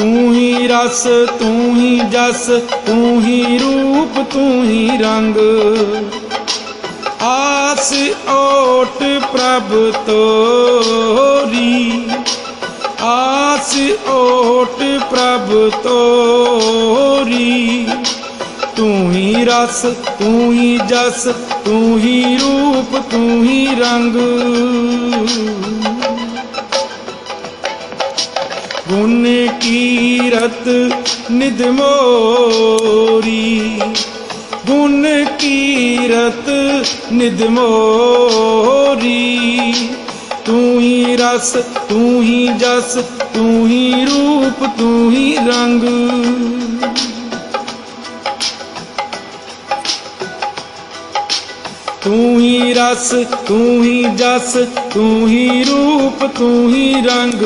तू ही रस तू ही जस तू ही रूप तू ही रंग। आस ओट प्रभ तोरी, आस ओट प्रभ तोरी। तू ही रस तू ही जस तू ही रूप तू ही रंग। गुण कीरत निध मोरी, गुण कीरत निध मोरी। तू ही रस तू ही जस तू ही रूप तू ही रंग। तू ही रस तू ही जस तू ही रूप तू ही रंग।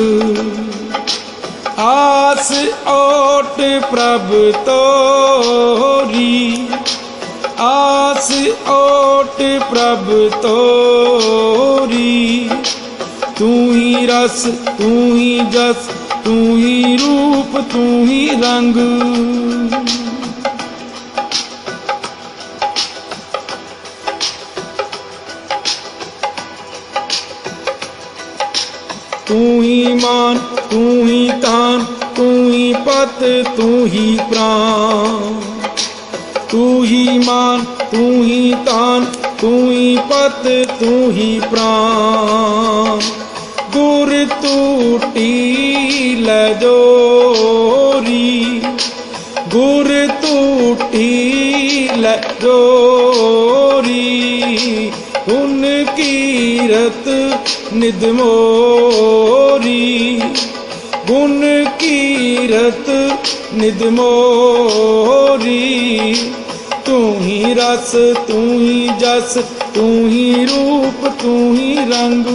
आस ओट प्रभ तोरी, आस ओट प्रभ तोरी। तू ही रस तू ही जस तू ही रूप तू ही रंग। तू ही मान तू ही तान तू ही पत तू ही प्राण। तू ही मान तू ही तान तू ही पत तू ही प्राण। गुर टूटी लजोरी, गुर टूटी लजोरी। हुन कीरत निध मोरी, गुण कीरत निध मोरी। तू ही रस तू ही जस तू ही रूप तू ही रंग।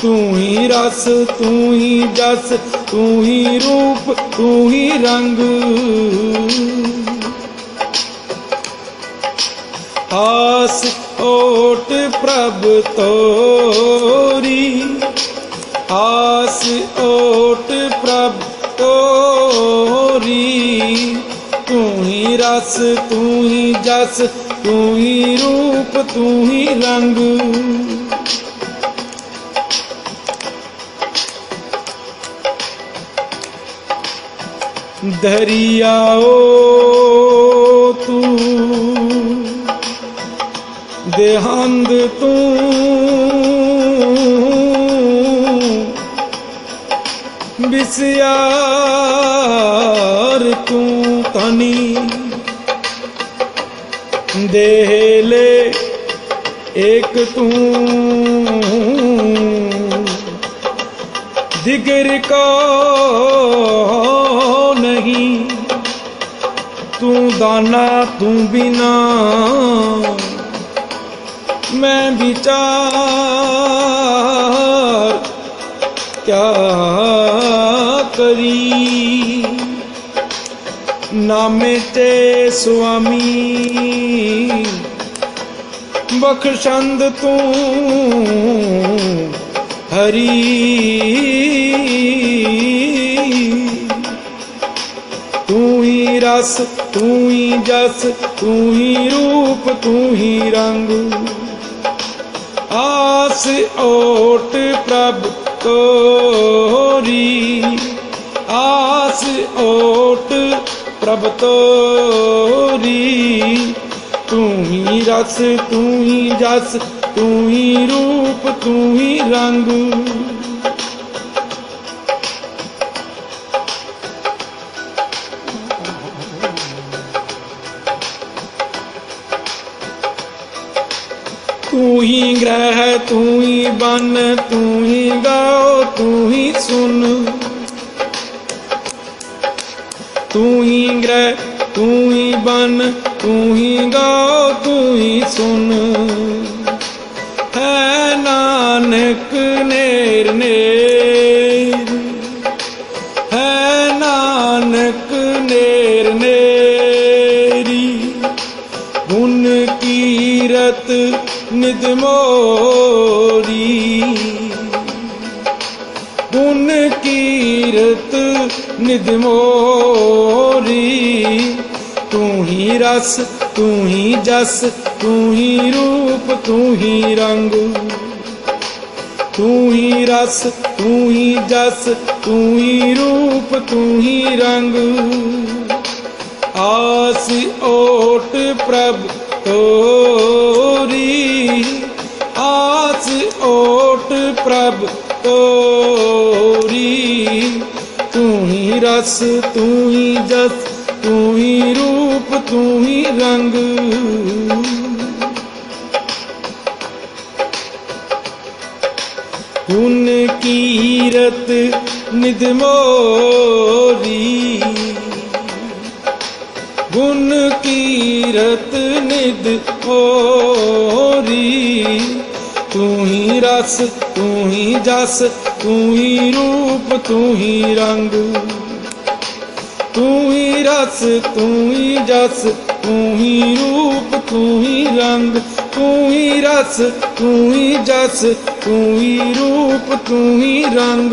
तू ही रस तू ही जस तू ही रूप तू ही रंग। आस ओट प्रभ तोरी, आस ओट प्रभ तोरी। तू ही रस तू ही जस तू ही रूप तू ही रंग। दरियाओ तू देहांद तू, बिस्यार तू तनी। देले एक तू दिगर का नहीं। तू दाना तू बिना मैं विचार क्या करी। नामे ते स्वामी बख्शंद तू हरी। तू ही रस तू ही जस तू ही रूप तू ही रंग। आस ओट प्रभ तोरी, आस ओट प्रभ तोरी। तू ही रस तू ही जस तू ही रूप तू ही रंग। तू ही ग्रह तू ही बन तू ही गाओ तू ही सुन। तू ही ग्रह तू ही बन तू ही गाओ तू ही सुन। है नानक नेर नेर, है नानक नेर नेरी। गुण कीरत निध मोरी, गुण कीरत निध मोरी। तू ही रस तू ही जस तू ही रूप तू ही रंग। तू ही रस तू ही जस तू ही रूप तू ही रंग। आस ओट प्रभ तोरी, आस ओट प्रभ तोरी। तू ही रस तू ही जस तू ही रूप तू ही रंग। गुण कीरत निध मोरी, गुण कीरत निध मोरी। तू ही रस तू ही जस तू ही रूप तू ही रंग। तू ही रस तू ही जस तू ही रूप तू ही रंग। तू ही रस तू ही जस तू ही रूप तू ही रंग।